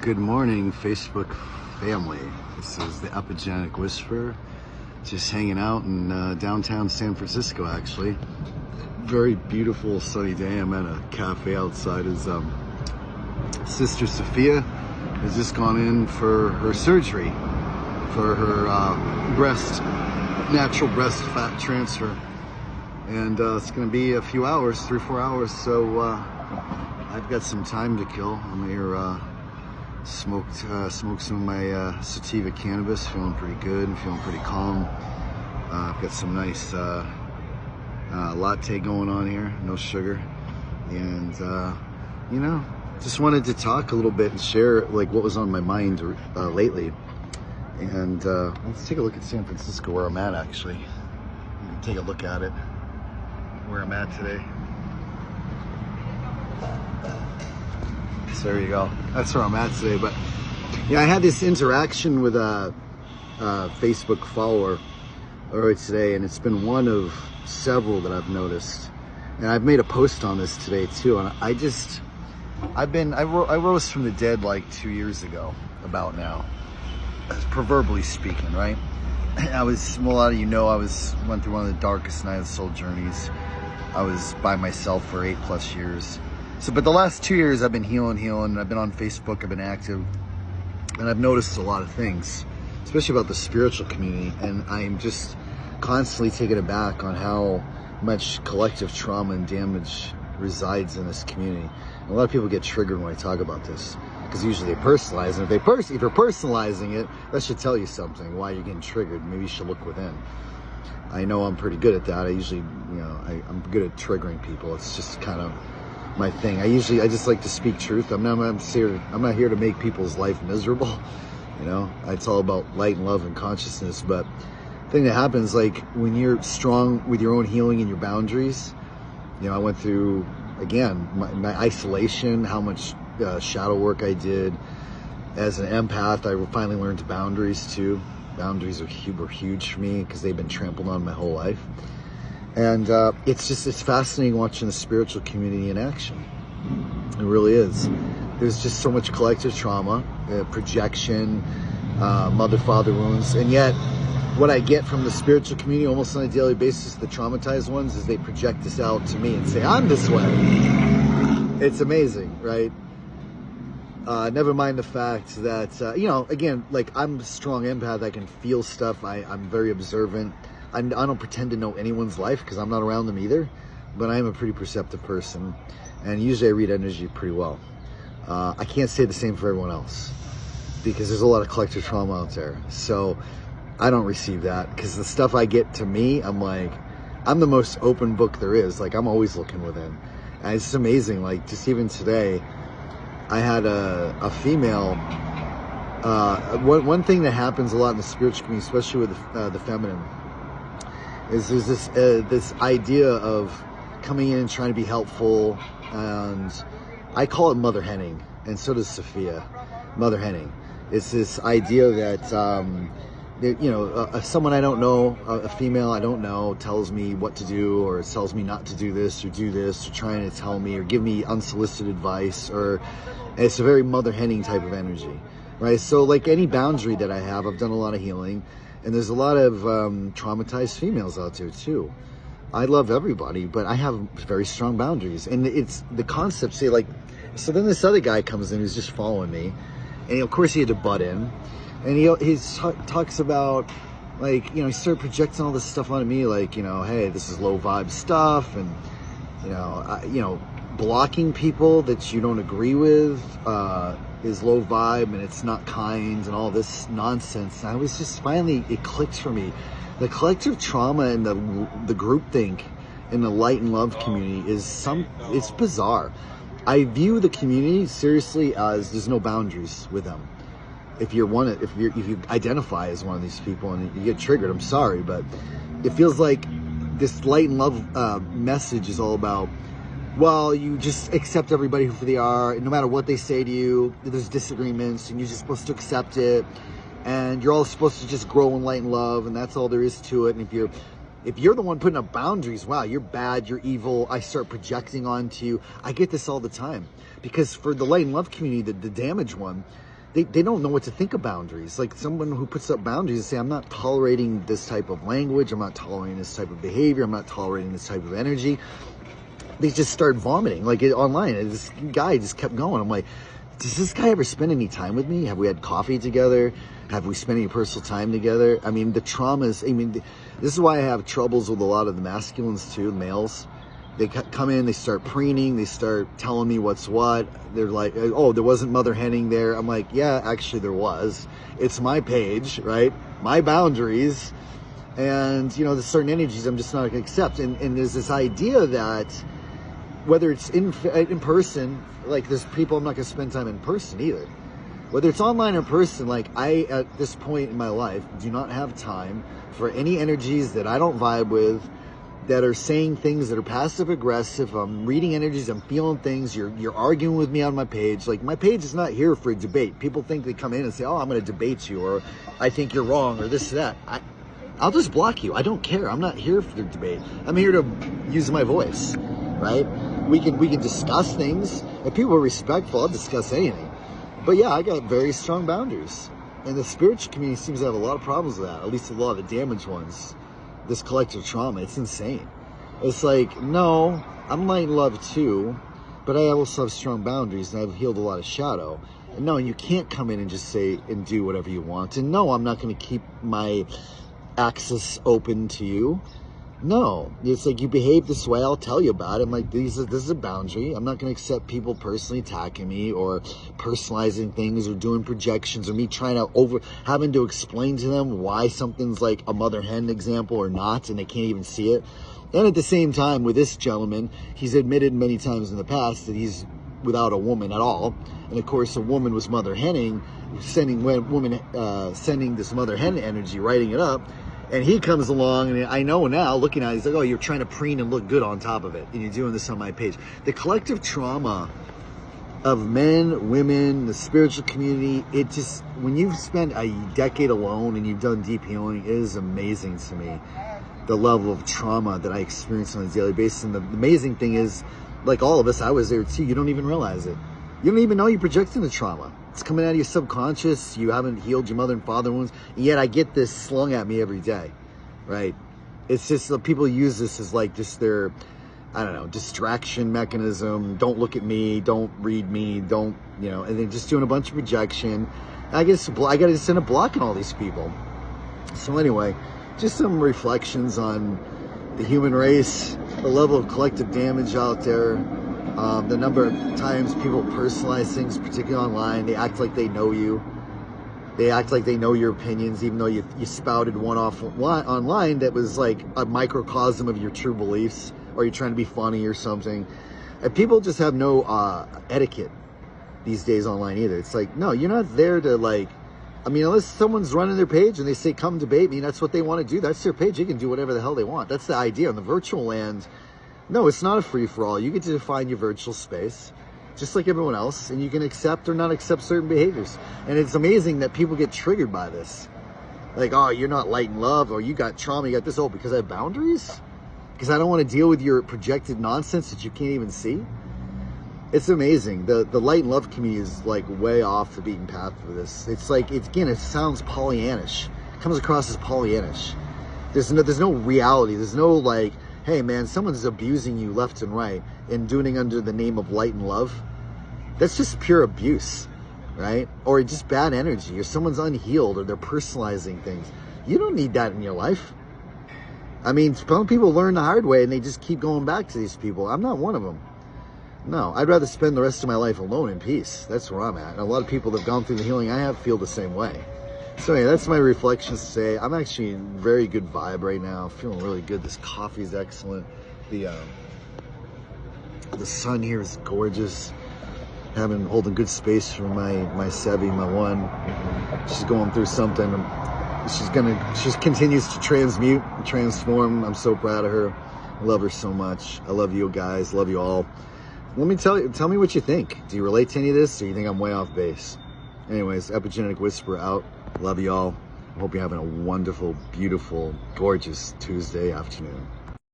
Good morning, Facebook family. This is the Epigenetic Whisperer, just hanging out in downtown San Francisco, actually. Very beautiful sunny day. I'm at a cafe outside. His sister Sophia has just gone in for her surgery for her natural breast fat transfer. And it's going to be a few hours, 3 or 4 hours, so I've got some time to kill. I'm here smoked some of my sativa cannabis, feeling pretty good and feeling pretty calm. I've got some nice latte going on here, no sugar, and you know, just wanted to talk a little bit and share like what was on my mind lately. And let's take a look at San Francisco, where I'm at. Actually, you can take a look at it, where I'm at today. So there you go. That's where I'm at today. But yeah, I had this interaction with a Facebook follower earlier today, and it's been one of several that I've noticed. And I've made a post on this today too. And I rose from the dead like 2 years ago, about now, proverbially speaking, right? Well, a lot of you know, went through one of the darkest night of the soul journeys. I was by myself for 8+ years. So, but the last 2 years I've been healing. I've been on Facebook, I've been active, and I've noticed a lot of things, especially about the spiritual community. And I'm just constantly taken aback on how much collective trauma and damage resides in this community. And a lot of people get triggered when I talk about this, because usually they personalize it. If you're personalizing it, that should tell you something, why you're getting triggered. Maybe you should look within. I know I'm pretty good at that. I'm good at triggering people. It's just kind of my thing. I just like to speak truth. I'm not here to make people's life miserable. You know, it's all about light and love and consciousness. But the thing that happens, like when you're strong with your own healing and your boundaries, you know, I went through, again, my isolation, how much shadow work I did. As an empath, I finally learned boundaries too. Boundaries were huge for me because they've been trampled on my whole life. And it's fascinating watching the spiritual community in action. It really is. There's just so much collective trauma, projection, mother, father wounds. And yet, what I get from the spiritual community almost on a daily basis, the traumatized ones, is they project this out to me and say, I'm this way. It's amazing, right? Never mind the fact that, you know, again, like I'm a strong empath. I can feel stuff. I'm very observant. I don't pretend to know anyone's life because I'm not around them either, but I am a pretty perceptive person, and usually I read energy pretty well. I can't say the same for everyone else because there's a lot of collective trauma out there. So I don't receive that, because the stuff I get to me, I'm the most open book there is. Like, I'm always looking within. And it's amazing. Like, just even today, I had a female, one thing that happens a lot in the spiritual community, especially with the feminine, is there's this idea of coming in and trying to be helpful, and I call it mother henning, and so does Sophia. Mother henning. It's this idea that, you know, someone I don't know, a female I don't know, tells me what to do, or tells me not to do this, or trying to tell me or give me unsolicited advice, or it's a very mother henning type of energy, right? So like any boundary that I have, I've done a lot of healing. And there's a lot of traumatized females out there too. I love everybody, but I have very strong boundaries. And it's the concept, say like, so then this other guy comes in who's just following me. And of course he had to butt in. And he talks about, like, you know, he started projecting all this stuff onto me, like, you know, hey, this is low vibe stuff. And, you know, blocking people that you don't agree with is low vibe, and it's not kind, and all this nonsense. And I was just, finally, it clicked for me. The collective trauma and the groupthink in the light and love community it's bizarre. I view the community seriously as there's no boundaries with them. If you identify as one of these people and you get triggered, I'm sorry, but it feels like this light and love message is all about, well, you just accept everybody for who they are, and no matter what they say to you, there's disagreements, and you're just supposed to accept it, and you're all supposed to just grow in light and love, and that's all there is to it. And if you're the one putting up boundaries, wow, you're bad, you're evil, I start projecting onto you. I get this all the time, because for the light and love community, the damaged one, they don't know what to think of boundaries. Like someone who puts up boundaries and say, I'm not tolerating this type of language, I'm not tolerating this type of behavior, I'm not tolerating this type of energy. They just start vomiting like online. And this guy just kept going. I'm like, does this guy ever spend any time with me? Have we had coffee together? Have we spent any personal time together? I mean, the traumas, this is why I have troubles with a lot of the masculines too, males. They come in, they start preening, they start telling me what's what. They're like, oh, there wasn't mother henning there. I'm like, yeah, actually there was. It's my page, right? My boundaries. And, there's certain energies I'm just not going to accept. And there's this idea that whether it's in person, like there's people I'm not going to spend time in person either. Whether it's online or in person, like I, at this point in my life, do not have time for any energies that I don't vibe with, that are saying things that are passive aggressive. I'm reading energies, I'm feeling things. You're arguing with me on my page. Like my page is not here for a debate. People think they come in and say, oh, I'm going to debate you, or I think you're wrong, or this, that. I'll just block you. I don't care. I'm not here for the debate. I'm here to use my voice, right? We can discuss things. If people are respectful, I'll discuss anything. But yeah, I got very strong boundaries. And the spiritual community seems to have a lot of problems with that, at least a lot of the damaged ones. This collective trauma, it's insane. It's like, no, I'm light and love too, but I also have strong boundaries and I've healed a lot of shadow. And no, you can't come in and just say and do whatever you want. And no, I'm not going to keep my access open to you. No, it's like, you behave this way, I'll tell you about it. I'm like, this is a boundary. I'm not going to accept people personally attacking me or personalizing things or doing projections or me trying to having to explain to them why something's like a mother hen example or not, and they can't even see it. And at the same time, with this gentleman, he's admitted many times in the past that he's without a woman at all. And of course, a woman was mother henning, sending this mother hen energy, writing it up. And he comes along, and I know now, looking at it, he's like, oh, you're trying to preen and look good on top of it, and you're doing this on my page. The collective trauma of men, women, the spiritual community, it just, when you've spent a decade alone and you've done deep healing, it is amazing to me, the level of trauma that I experience on a daily basis. And the amazing thing is, like all of us, I was there too, you don't even realize it. You don't even know you're projecting the trauma. It's coming out of your subconscious. You haven't healed your mother and father wounds. And yet I get this slung at me every day, right? It's just that people use this as like just their, I don't know, distraction mechanism. Don't look at me. Don't read me. Don't, and they're just doing a bunch of projection. I got to send a block on all these people. So anyway, just some reflections on the human race, the level of collective damage out there. The number of times people personalize things, particularly online. They act like they know you. They act like they know your opinions, even though you spouted one off online that was like a microcosm of your true beliefs, or you're trying to be funny or something. And people just have no etiquette these days online either. It's like, no, you're not there to unless someone's running their page and they say, come debate me, that's what they want to do. That's their page. They can do whatever the hell they want. That's the idea. On the virtual land, no, it's not a free-for-all. You get to define your virtual space, just like everyone else, and you can accept or not accept certain behaviors. And it's amazing that people get triggered by this. Like, oh, you're not light and love, or you got trauma, you got this, because I have boundaries? Because I don't want to deal with your projected nonsense that you can't even see? It's amazing. The light and love community is like way off the beaten path for this. It's like, it sounds Pollyannish. It comes across as Pollyannish. There's no reality. There's no like, hey man, someone's abusing you left and right and doing it under the name of light and love. That's just pure abuse, right? Or just bad energy, or someone's unhealed, or they're personalizing things. You don't need that in your life. Some people learn the hard way and they just keep going back to these people. I'm not one of them. No, I'd rather spend the rest of my life alone in peace. That's where I'm at. And a lot of people that have gone through the healing I have feel the same way. So anyway, that's my reflections today. I'm actually in very good vibe right now. Feeling really good. This coffee is excellent. The sun here is gorgeous. Holding good space for my Sevi, my one. She's going through something. She continues to transmute and transform. I'm so proud of her. I love her so much. I love you guys. Love you all. Let me tell me what you think. Do you relate to any of this, or you think I'm way off base? Anyways, Epigenetic Whisperer out. Love you all. Hope you're having a wonderful, beautiful, gorgeous Tuesday afternoon.